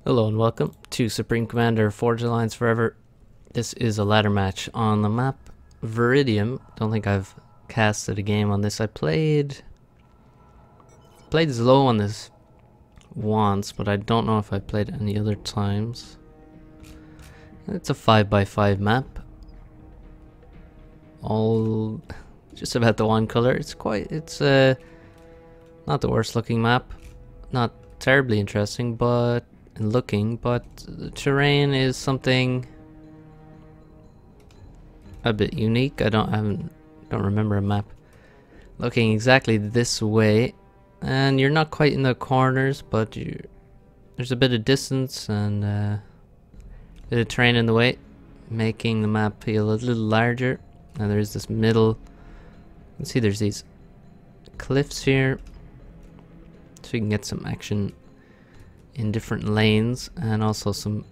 Hello and welcome to Supreme Commander Forge Alliance Forever. This is a ladder match on the map Viridium. Don't think I've casted a game on this. I played Zlo on this once, but I don't know if I played any other times. It's a 5x5 map. All just about the one color. It's not the worst looking map. Not terribly interesting, but the terrain is something a bit unique. I don't remember a map looking exactly this way, and you're not quite in the corners, but there's a bit of distance and a bit of terrain in the way, making the map feel a little larger. And there's this middle. You can see there's these cliffs here, so you can get some action in different lanes, and also some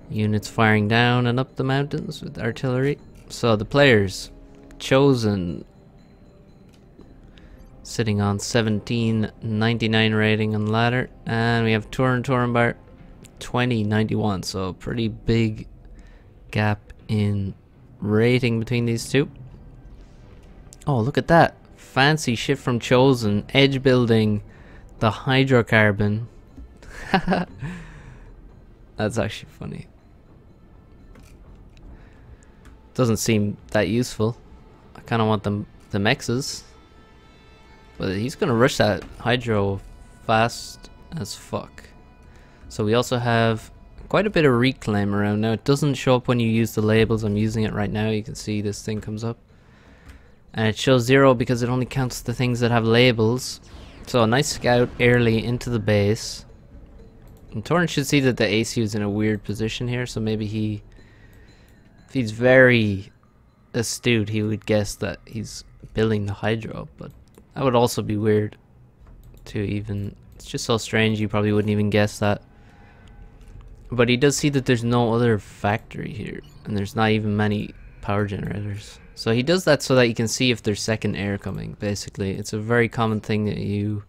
units firing down and up the mountains with artillery. So the players, Chosen, sitting on 1799 rating on the ladder, and we have Turin bar 2091, so pretty big gap in rating between these two. Oh, look at that fancy shit from Chosen, edge building the hydrocarbon. That's actually funny. Doesn't seem that useful. I kind of want the mexes, but he's gonna rush that hydro fast as fuck. So we also have quite a bit of reclaim around now. It doesn't show up when you use the labels. I'm using it right now. You can see this thing comes up, and it shows 0 because it only counts the things that have labels. So a nice scout early into the base. And Turin should see that the ACU is in a weird position here, so maybe if he's very astute, he would guess that he's building the hydro, but that would also be weird to even, it's just so strange you probably wouldn't even guess that. But he does see that there's no other factory here, and there's not even many power generators. So he does that so that you can see if there's second air coming, basically. It's a very common thing that you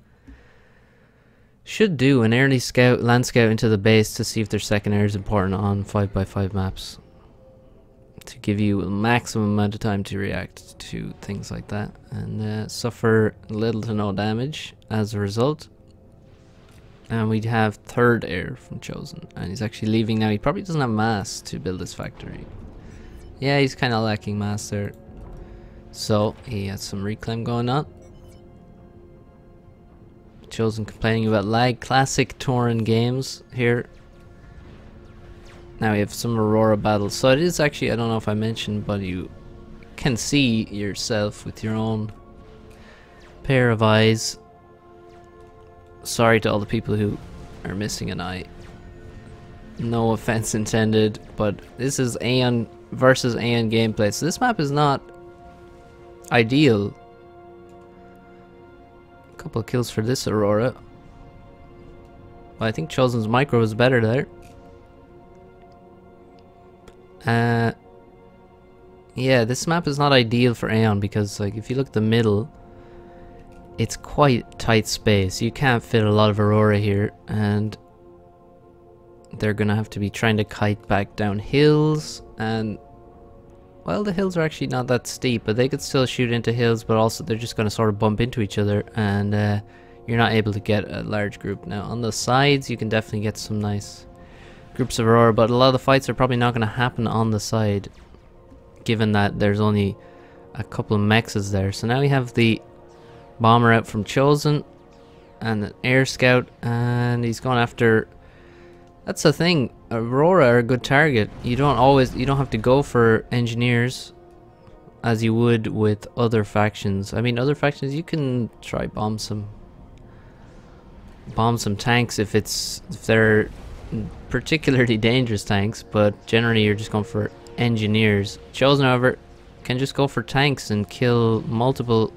should do, an early land scout into the base to see if there's second air is important on 5x5 maps, to give you a maximum amount of time to react to things like that, and suffer little to no damage as a result. And we'd have third air from Chosen, and he's actually leaving now. He probably doesn't have mass to build this factory. Yeah, he's kind of lacking mass there. So he has some reclaim going on. Chosen complaining about lag. Classic Turin games here. Now we have some Aurora battles. So it is actually, I don't know if I mentioned, but you can see yourself with your own pair of eyes. Sorry to all the people who are missing an eye. No offense intended, but this is Aeon versus Aeon gameplay. So this map is not ideal. A couple of kills for this Aurora. Well, I think Chosen's micro is better there. Yeah, this map is not ideal for Aeon because, like, if you look at the middle, it's quite tight space. You can't fit a lot of Aurora here, and they're gonna have to be trying to kite back down hills, and well, the hills are actually not that steep, but they could still shoot into hills, but also they're just gonna sort of bump into each other, and you're not able to get a large group. Now on the sides you can definitely get some nice groups of Aurora, but a lot of the fights are probably not gonna happen on the side, given that there's only a couple of mexes there. So now we have the bomber out from Chosen and an air scout, and he's going after. That's the thing, Aurora are a good target. You don't have to go for engineers as you would with other factions. I mean, other factions you can try bomb some tanks if they're particularly dangerous tanks, but generally you're just going for engineers. Chosen, however, can just go for tanks and kill multiple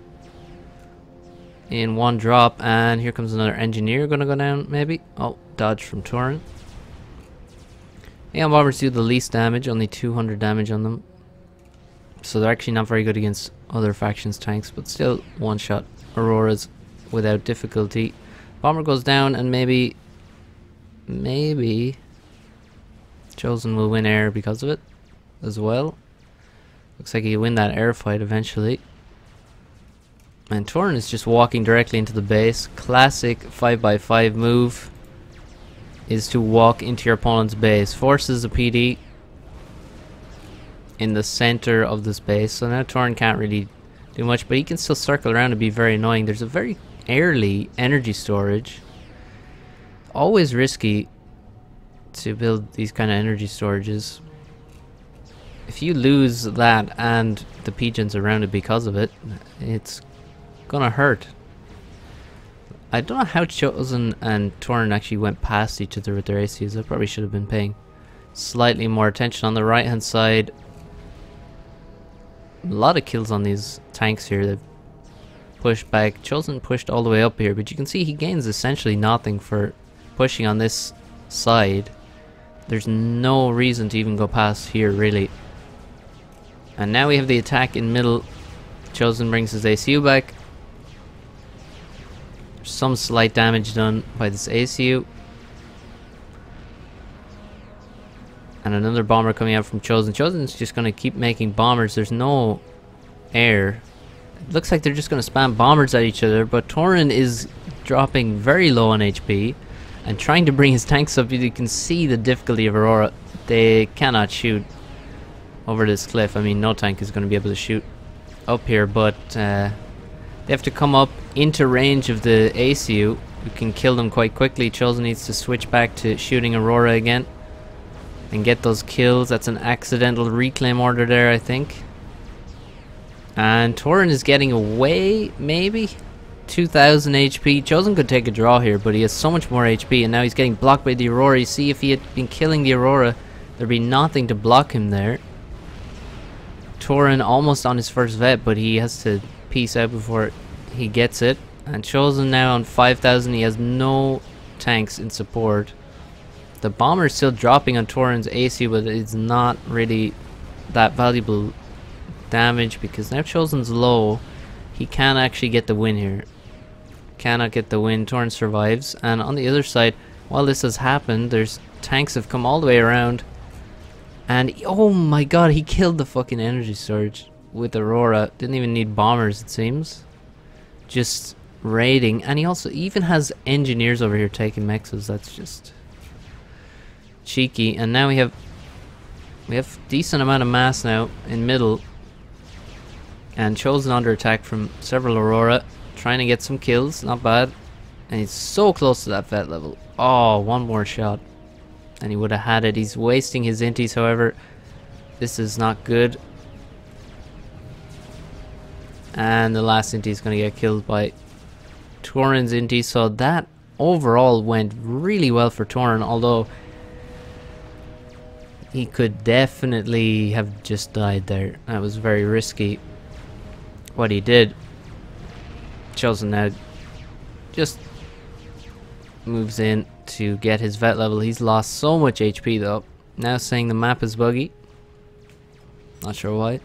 in one drop, and here comes another engineer gonna go down, maybe. Oh, dodge from Turin. Aeon bombers do the least damage, only 200 damage on them, so they're actually not very good against other factions' tanks, but still one shot Auroras without difficulty. Bomber goes down, and maybe maybe Chosen will win air because of it as well. Looks like he'll win that air fight eventually. And Turin is just walking directly into the base. Classic 5x5 move is to walk into your opponent's base. Forces a PD in the center of this base. So now Turin can't really do much, but he can still circle around and be very annoying. There's a very early energy storage. Always risky to build these kind of energy storages. If you lose that and the pigeons around it because of it, it's gonna hurt. I don't know how Chosen and Turin actually went past each other with their ACs. I probably should have been paying slightly more attention. On the right hand side, a lot of kills on these tanks here. They've pushed back. Chosen pushed all the way up here, but you can see he gains essentially nothing for pushing on this side. There's no reason to even go past here, really. And now we have the attack in middle. Chosen brings his ACU back. Some slight damage done by this ACU. And another bomber coming out from Chosen. Chosen's just going to keep making bombers. There's no air. It looks like they're just going to spam bombers at each other. But Turin is dropping very low on HP and trying to bring his tanks up. You can see the difficulty of Aurora. They cannot shoot over this cliff. I mean, no tank is going to be able to shoot up here, but they have to come up into range of the ACU. We can kill them quite quickly. Chosen needs to switch back to shooting Aurora again and get those kills. That's an accidental reclaim order there, I think. And Turin is getting away, maybe? 2000 HP. Chosen could take a draw here, but he has so much more HP, and now he's getting blocked by the Aurora. You see, if he had been killing the Aurora, there'd be nothing to block him there. Turin almost on his first vet, but he has to peace out before he gets it. And Chosen now on 5000. He has no tanks in support. The bomber is still dropping on Turin's AC, but it's not really that valuable damage because now Chosen's low. He can actually get the win here. Cannot get the win. Turin survives. And on the other side, while this has happened, there's tanks have come all the way around. And oh my god, he killed the fucking energy storage with Aurora. Didn't even need bombers, it seems. Just raiding. And he also even has engineers over here taking mexes. That's just cheeky. And now we have decent amount of mass now in middle. And Chosen under attack from several Aurora. Trying to get some kills. Not bad. And he's so close to that vet level. Oh, one more shot and he would have had it. He's wasting his inties, however. This is not good. And the last intie is going to get killed by Turin's intie. So that overall went really well for Turin, although he could definitely have just died there. That was very risky what he did. Chosen now just moves in to get his vet level. He's lost so much HP though. Now saying the map is buggy. Not sure why. You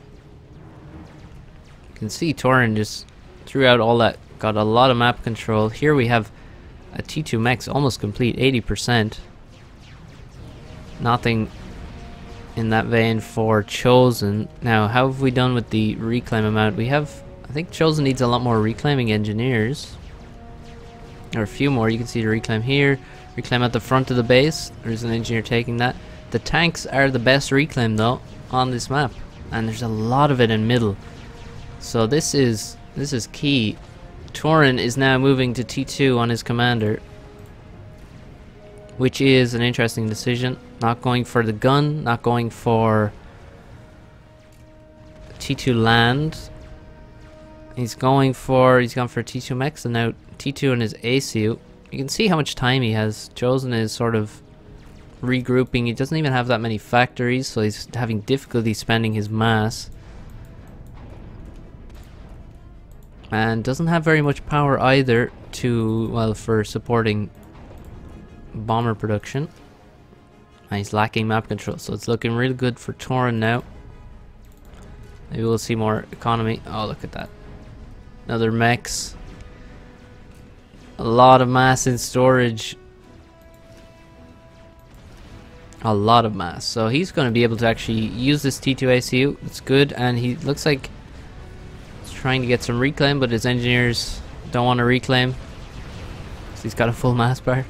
can see Turin just threw out all that. Got a lot of map control. Here we have a T2 mechs almost complete, 80%. Nothing in that vein for Chosen. Now, how have we done with the reclaim amount? We have, I think Chosen needs a lot more reclaiming engineers. Or a few more. You can see the reclaim here. Reclaim at the front of the base. There's an engineer taking that. The tanks are the best reclaim though on this map. And there's a lot of it in middle. So this is key. Turin is now moving to T2 on his commander, which is an interesting decision. Not going for the gun, not going for T2 land. He's gone for T2 mechs, and now T2 in his ACU. You can see how much time he has. Chosen is sort of regrouping. He doesn't even have that many factories, so he's having difficulty spending his mass. And doesn't have very much power either for supporting bomber production. And he's lacking map control, so it's looking really good for Turin now. Maybe we'll see more economy. Oh, look at that. Another mechs. A lot of mass in storage. a lot of mass. So he's going to be able to actually use this T2 ACU. It's good, and he looks like he's trying to get some reclaim, but his engineers don't want to reclaim. So he's got a full mass bar.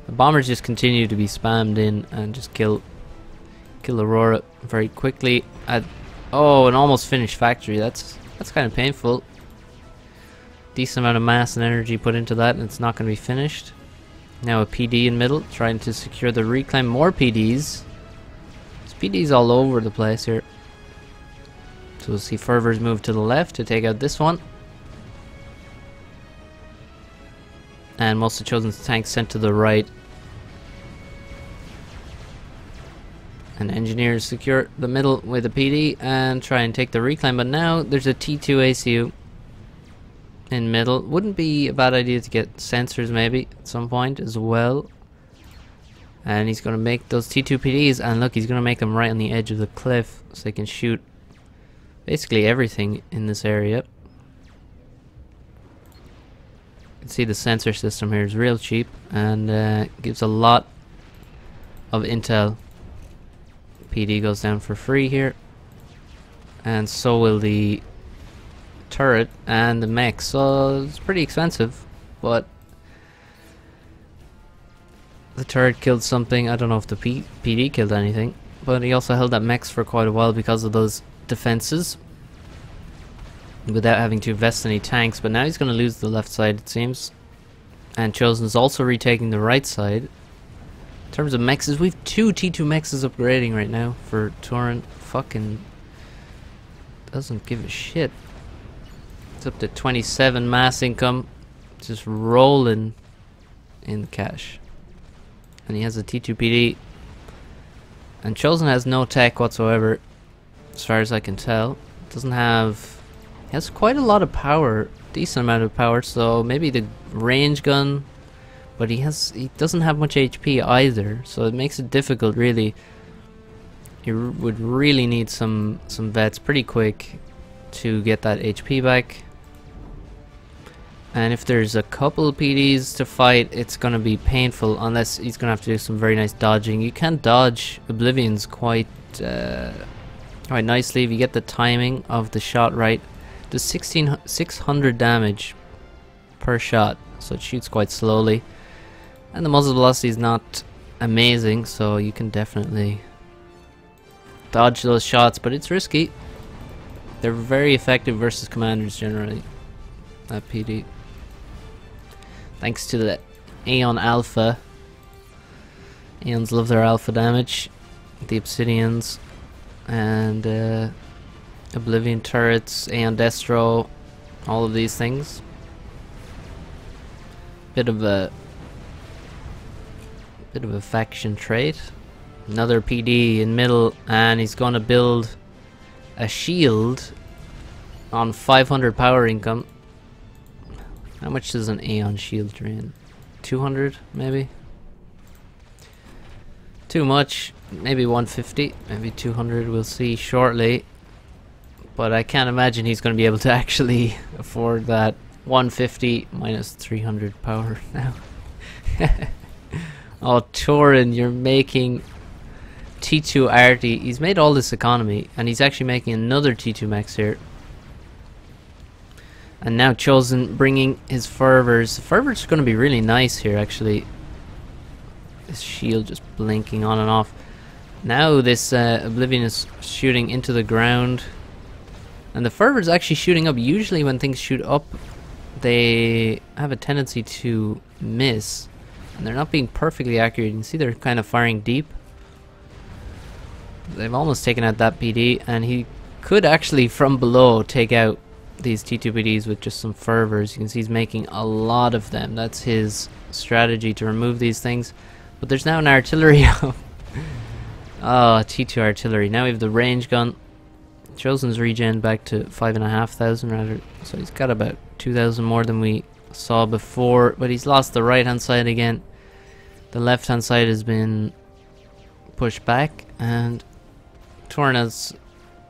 The bombers just continue to be spammed in and just kill Aurora very quickly. Oh, an almost finished factory. That's kind of painful. Decent amount of mass and energy put into that, and it's not going to be finished. Now a PD in middle, trying to secure the reclaim. More PDs. There's PDs all over the place here. So we'll see fervors move to the left to take out this one. And most of Chosen's tanks sent to the right. And engineers secure the middle with a PD and try and take the reclaim. But now there's a T2 ACU in middle. Wouldn't be a bad idea to get sensors maybe at some point as well. And he's going to make those T2 PDs. And look, he's going to make them right on the edge of the cliff so they can shoot basically everything in this area. You can see the sensor system here is real cheap and gives a lot of intel. PD goes down for free here, and so will the turret and the mech. So it's pretty expensive, but the turret killed something. I don't know if the PD killed anything, but he also held that mechs for quite a while because of those defenses without having to invest any tanks. But now he's going to lose the left side, it seems, and Chosen's also retaking the right side. In terms of mexes, we have 2 T2 mexes upgrading right now for Turin. Fucking doesn't give a shit. It's up to 27 mass income, just rolling in cash. And he has a T2 PD. And Chosen has no tech whatsoever, as far as I can tell. Doesn't have... He has quite a lot of power, decent amount of power, so maybe the range gun... But he doesn't have much HP either, so it makes it difficult really. You would really need some vets pretty quick to get that HP back. And if there's a couple PDs to fight, it's gonna be painful unless he's gonna have to do some very nice dodging. You can dodge Oblivions quite nicely if you get the timing of the shot right. It does 600 damage per shot, so it shoots quite slowly. And the muzzle velocity is not amazing, so you can definitely dodge those shots, but it's risky. They're very effective versus commanders generally at PD. Thanks to the Aeon Alpha. Aeons love their alpha damage. The Obsidians and Oblivion turrets, Aeon Destro, all of these things. Bit of a faction trait. Another PD in middle, and he's going to build a shield on 500 power income. How much does an Aeon shield drain? 200 maybe? Too much. Maybe 150, maybe 200, we'll see shortly. But I can't imagine he's going to be able to actually afford that. 150 minus 300 power now. Oh, Turin, you're making T2 arty. He's made all this economy, and he's actually making another T2 max here. And now Chosen bringing his fervors. Fervors are going to be really nice here, actually. This shield just blinking on and off. Now this Oblivion is shooting into the ground. And the fervor's actually shooting up. Usually when things shoot up, they have a tendency to miss. And they're not being perfectly accurate. You can see they're kind of firing deep. They've almost taken out that PD, and he could actually from below take out these T2 PDs with just some fervors. You can see he's making a lot of them. That's his strategy to remove these things. But there's now an artillery up. Oh, T2 artillery. Now we have the range gun. Chosen's regen back to 5,500 rather. So he's got about 2,000 more than we saw before, but he's lost the right hand side again. The left hand side has been pushed back, and Turin has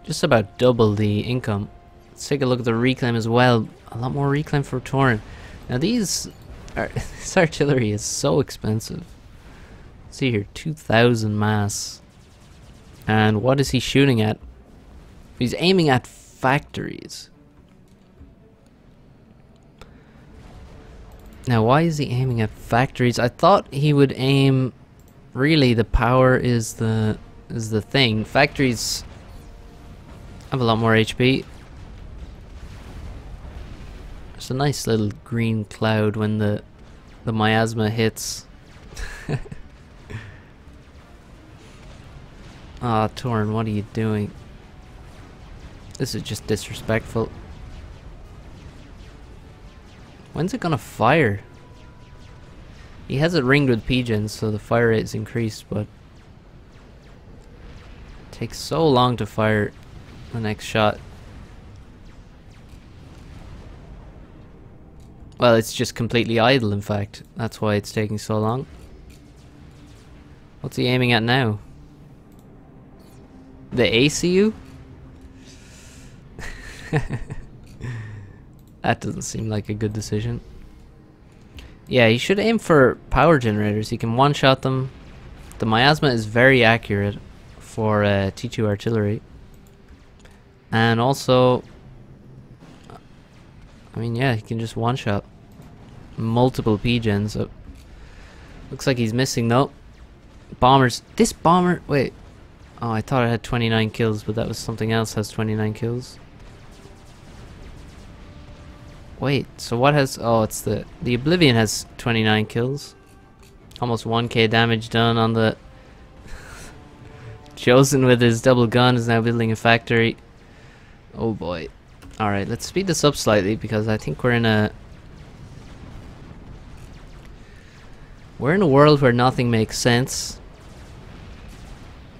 just about double the income. Let's take a look at the reclaim as well. A lot more reclaim for Turin. Now this artillery is so expensive. see here, 2,000 mass. And what is he shooting at? He's aiming at factories. Now, why is he aiming at factories? I thought he would aim... Really, the power is the thing. Factories have a lot more HP. There's a nice little green cloud when the miasma hits. Ah, Turin, what are you doing? This is just disrespectful. When's it gonna fire? He has it ringed with pigeons, so the fire rate is increased, but it takes so long to fire the next shot. Well, it's just completely idle, in fact. That's why it's taking so long. What's he aiming at now? The ACU? That doesn't seem like a good decision. Yeah, he should aim for power generators. He can one-shot them. The miasma is very accurate for T2 artillery. And also... I mean, yeah, he can just one-shot multiple pigeons. Looks like he's missing, though. Bombers. This bomber... Wait. Oh, I thought it had 29 kills, but that was something else has 29 kills. Wait, so what has... Oh, it's the Oblivion has 29 kills. Almost 1k damage done on the... Chosen with his double gun is now building a factory. Oh boy. Alright, let's speed this up slightly because I think we're in a... We're in a world where nothing makes sense.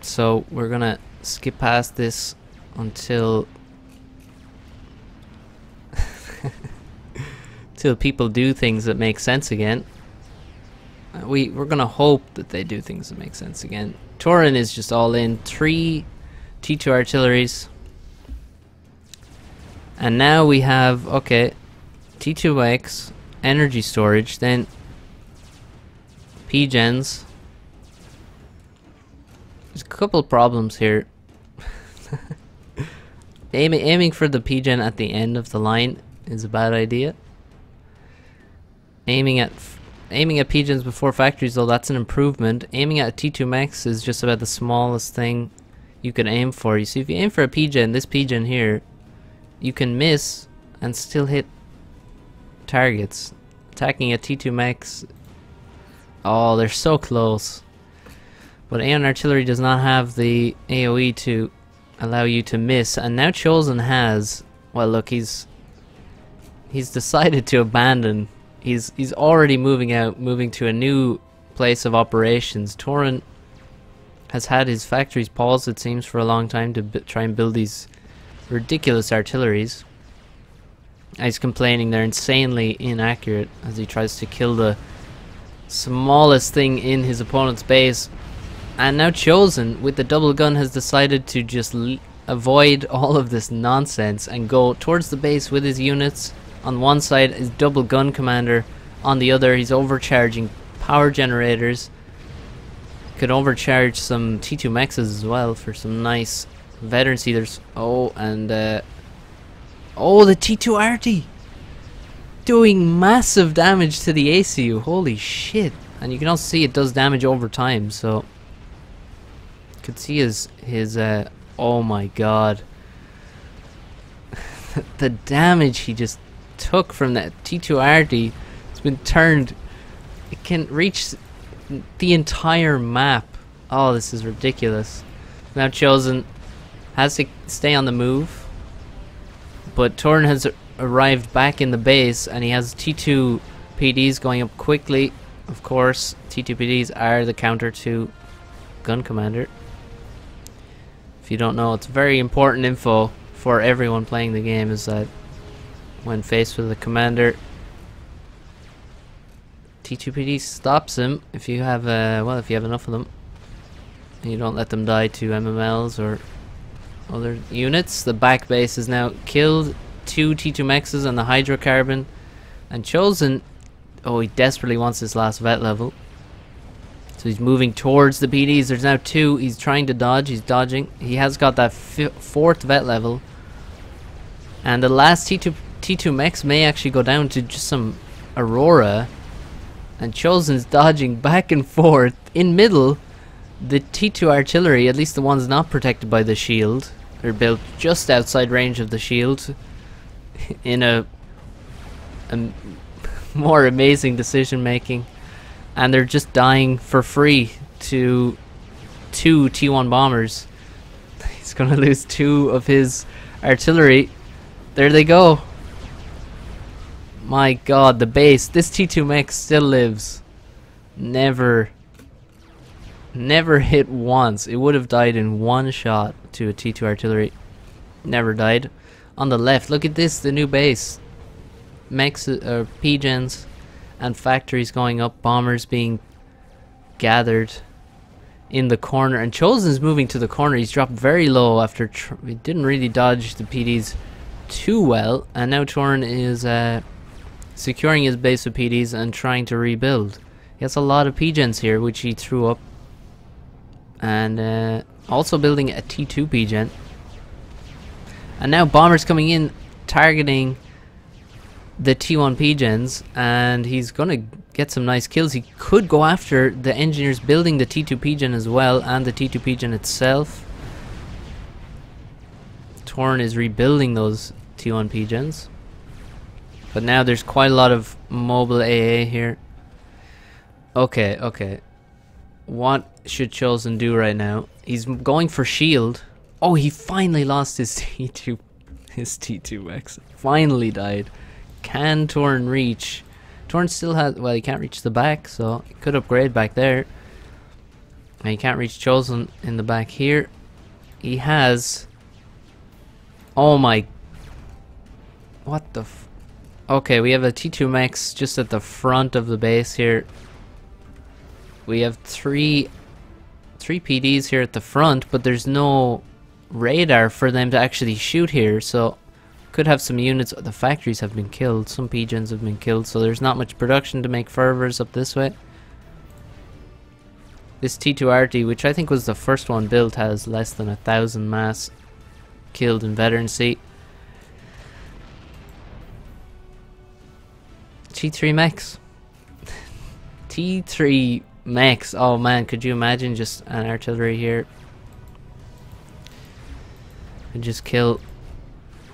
So we're gonna skip past this until... till people do things that make sense again. We're gonna hope that they do things that make sense again. Turin is just all in. 3 T2 artilleries. And now we have, okay, T2X, energy storage, then P-gens. There's a couple problems here. Aiming for the P-gen at the end of the line is a bad idea. Aiming at P-gens before factories, though, that's an improvement. Aiming at a T2 max is just about the smallest thing you can aim for. You see, if you aim for a P-gen, this P-gen here, you can miss and still hit targets. Attacking a T2 max, oh, they're so close. But Aeon Artillery does not have the AoE to allow you to miss. And now Chosen has, well, look, he's decided to abandon. He's already moving to a new place of operations. Turin has had his factories paused, it seems, for a long time to try and build these ridiculous artilleries. He's complaining they're insanely inaccurate as he tries to kill the smallest thing in his opponent's base. And now Chosen, with the double gun, has decided to just avoid all of this nonsense and go towards the base with his units. On one side, his double gun commander. On the other, he's overcharging power generators. Could overcharge some T2 mexes as well for some nice veteran seeders. Oh, and oh, the T2 arty doing massive damage to the ACU. Holy shit! And you can also see it does damage over time. So you could see his oh my god, the damage he just took from that T2 arty. It's been turned. It can reach the entire map. Oh, this is ridiculous. Now Chosen has to stay on the move, but Turin has arrived back in the base and he has T2 PDs going up quickly. Of course, T2 PDs are the counter to gun commander. If you don't know, it's very important info for everyone playing the game, is that when faced with a commander, T2PD stops him if you have well, if you have enough of them. And you don't let them die to MMLs or other units. The back base is now killed. 2 T2 mexes and the hydrocarbon. And Chosen, oh, he desperately wants this last vet level. So he's moving towards the PDs. There's now 2. He's trying to dodge. He's dodging. He has got that 4th vet level. And the last T2 mechs may actually go down to just some Aurora. And Chosen's dodging back and forth. In middle, the T2 artillery, at least the ones not protected by the shield, are built just outside range of the shield. In a more amazing decision making. And they're just dying for free to 2 T1 bombers. He's gonna lose 2 of his artillery. There they go. My god, the base. This T2 mech still lives. Never hit once. It would have died in 1 shot to a T2 artillery. Never died. On the left, look at this, the new base. Mechs, P-gens and factories going up, bombers being gathered in the corner, and Chosen's moving to the corner. He's dropped very low after he didn't really dodge the PDs too well, and now Turin is securing his base of PDs and trying to rebuild. He has a lot of P-gens here, which he threw up, and also building a T2 P-gen. And now bombers coming in, targeting the T1 P-gens, and he's gonna get some nice kills. He could go after the engineers building the T2 P-gen as well, and the T2 P-gen itself. Turin is rebuilding those T1 P-gens, but now there's quite a lot of mobile AA here. Okay. What should Chosen do right now? He's going for shield. Oh, he finally lost his T2 X. Finally died. Can Turin reach? Turin still has, well, he can't reach the back, so he could upgrade back there. And he can't reach Chosen in the back here. He has, oh my, what the okay, we have a T2 mechs just at the front of the base here. We have three PDs here at the front, but there's no radar for them to actually shoot here, so could have some units. The factories have been killed, some P-gens have been killed, so there's not much production to make fervors up this way. This T2 RT, which I think was the first one built, has less than 1,000 mass killed in veterancy. T3 mechs. T3 mechs. Oh man, could you imagine just an artillery here? Could just kill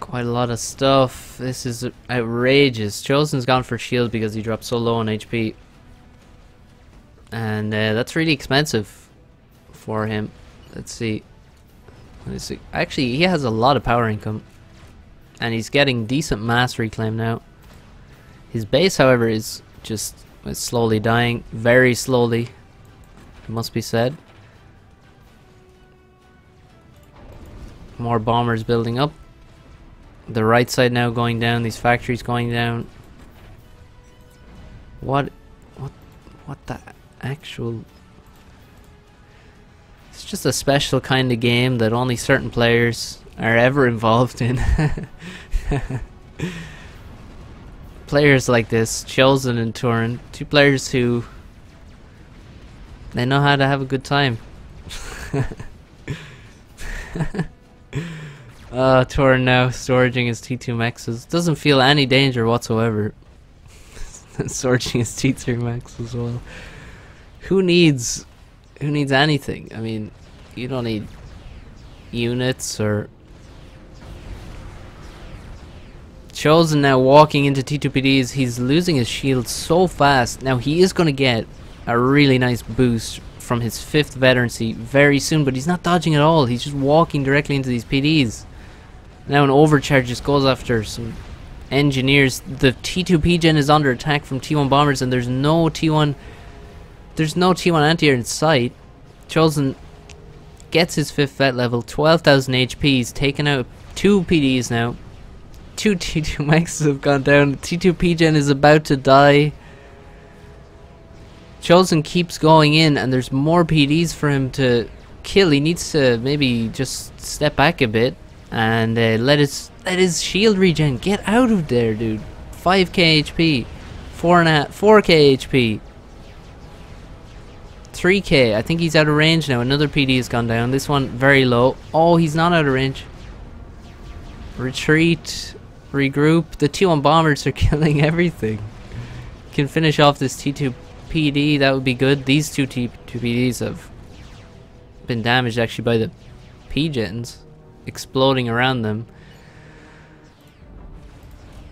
quite a lot of stuff. This is outrageous. Chosen's gone for shield because he dropped so low on HP, and that's really expensive for him. Let's see. Actually, he has a lot of power income, and he's getting decent mass reclaim now. His base, however, is just slowly dying, very slowly, it must be said. More bombers building up. The right side now going down, these factories going down. What the actual... It's just a special kind of game that only certain players are ever involved in. Players like this, Chosen and Turin, 2 players who they know how to have a good time. Turin now storaging his T2 mechs. Doesn't feel any danger whatsoever. Storaging his T3 mechs as well. Who needs anything? I mean, you don't need units or... Chosen now walking into T2PDs. He's losing his shield so fast. Now he is going to get a really nice boost from his 5th veterancy very soon, but he's not dodging at all. He's just walking directly into these PDs. Now an overcharge just goes after some engineers. The T2 P-gen is under attack from T1 bombers, and there's no T1 anti-air in sight. Chosen gets his 5th vet level, 12,000 HP. He's taken out 2 PDs now. 2 T2 mechs have gone down. T2 P-gen is about to die. Chosen keeps going in, and there's more PDs for him to kill. He needs to maybe just step back a bit and let his shield regen. Get out of there, dude. 5k HP, 4k HP, 3k. I think he's out of range now. Another PD has gone down. This one very low. Oh, he's not out of range. Retreat. Regroup. The T1 bombers are killing everything. Can finish off this T2 PD. That would be good. These two T2 PDs have been damaged actually by the P-gens exploding around them.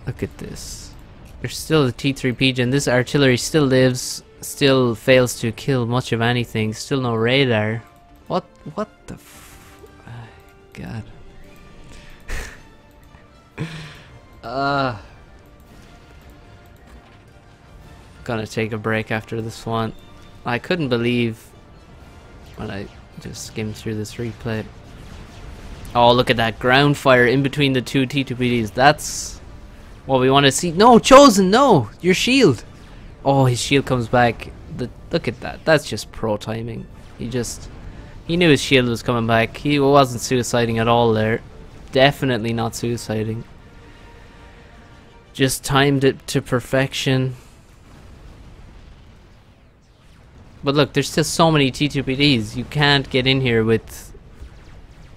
Look at this. There's still a T3 P-gen. This artillery still lives. Still fails to kill much of anything. Still no radar. What the God. Gonna take a break after this one. I couldn't believe when I just skimmed through this replay. Oh, look at that ground fire in between the two T2PDs. That's what we want to see. No, Chosen, no! Your shield! Oh, his shield comes back. Look at that. That's just pro timing. He knew his shield was coming back. He wasn't suiciding at all there. Definitely not suiciding. Just timed it to perfection. But look, there's still so many T2PDs. You can't get in here with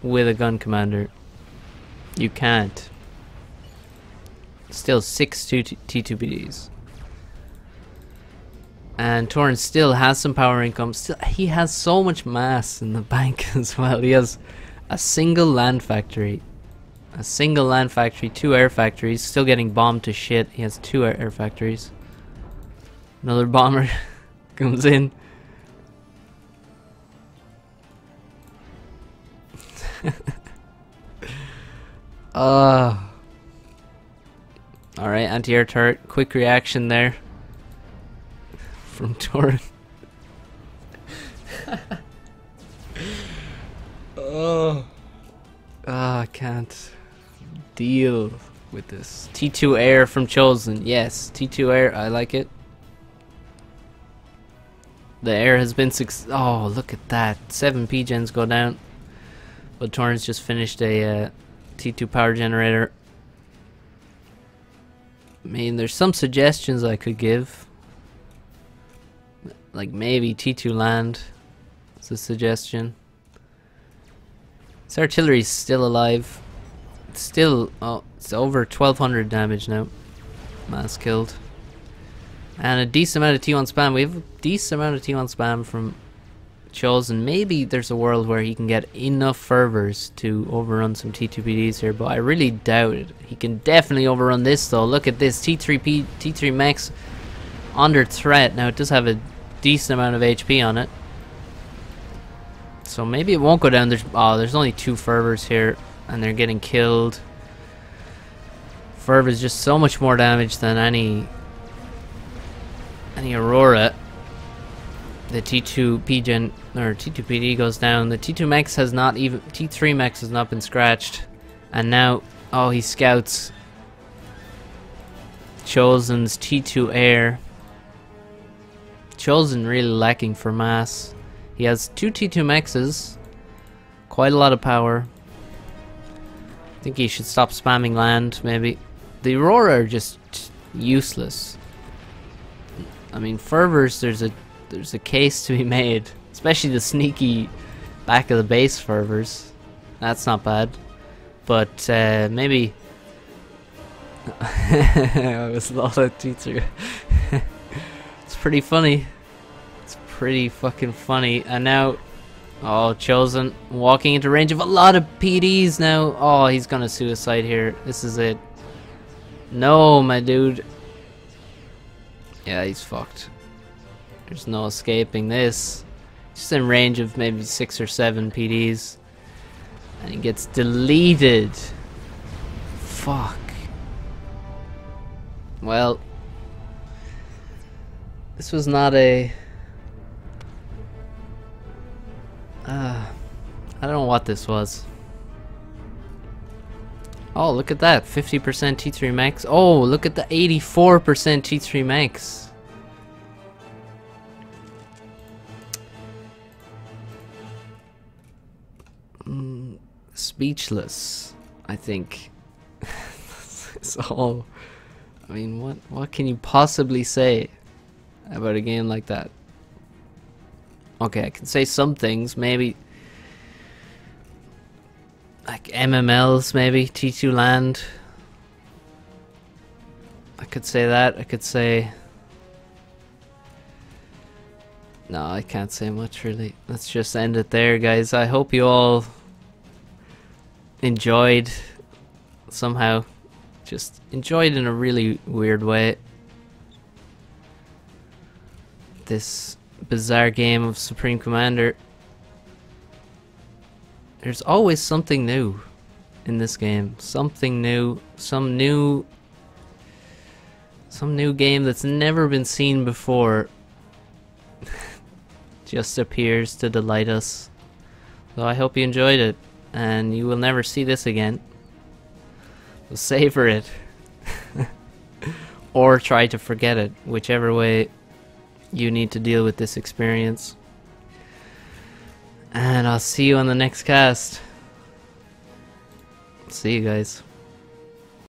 a gun commander. You can't. Still 6 T2PDs. And Turin still has some power income. Still, he has so much mass in the bank as well. He has a single land factory. A single land factory, 2 air factories. Still getting bombed to shit. He has 2 air factories. Another bomber comes in. Alright, anti-air turret. Quick reaction there from Turin. I can't deal with this. T2 air from Chosen. Yes, T2 air. I like it. The air has been oh, look at that. 7 P-gens go down. But Turin's just finished a T2 power generator. I mean, there's some suggestions I could give. Like maybe T2 land is a suggestion. This artillery's still alive. It's still, oh, it's over 1200 damage now. Mass killed. And a decent amount of T1 spam. We have a decent amount of T1 spam from Chosen. Maybe there's a world where he can get enough fervors to overrun some T2PDs here, but I really doubt it. He can definitely overrun this though. Look at this, T3 max under threat. Now it does have a decent amount of HP on it, so maybe it won't go down. There's only 2 fervors here and they're getting killed. Fervor is just so much more damage than any Aurora. The T2 P-gen or T2 PD goes down. The T2 max has not even, T3 max has not been scratched, and now, oh, he scouts Chosen's T2 air. Chosen really lacking for mass. He has 2 T2 maxes, quite a lot of power. I think he should stop spamming land, maybe. The Aurora are just useless. I mean, fervors, there's a case to be made, especially the sneaky back of the base fervors. That's not bad, but maybe I was not at T3. It's pretty funny. It's pretty fucking funny. And now, oh, Chosen walking into range of a lot of PDs now. Oh, he's gonna suicide here. This is it. No, my dude. Yeah, he's fucked. There's no escaping this. Just in range of maybe 6 or 7 PDs. And he gets deleted. Fuck. Well, this was not a... I don't know what this was. Oh, look at that. 50% T3 max. Oh, look at the 84% T3 max. Speechless, I think. It's all... I mean, what can you possibly say about a game like that? Okay, I can say some things, maybe like MMLs, maybe T2 land. I could say that. I could say... No, I can't say much really. Let's just end it there, guys. I hope you all enjoyed somehow. Just enjoyed in a really weird way this bizarre game of Supreme Commander. There's always something new in this game. Something new. Some new game that's never been seen before just appears to delight us. So I hope you enjoyed it, and you will never see this again. So savor it. Or try to forget it, whichever way you need to deal with this experience. And I'll see you on the next cast. See you guys.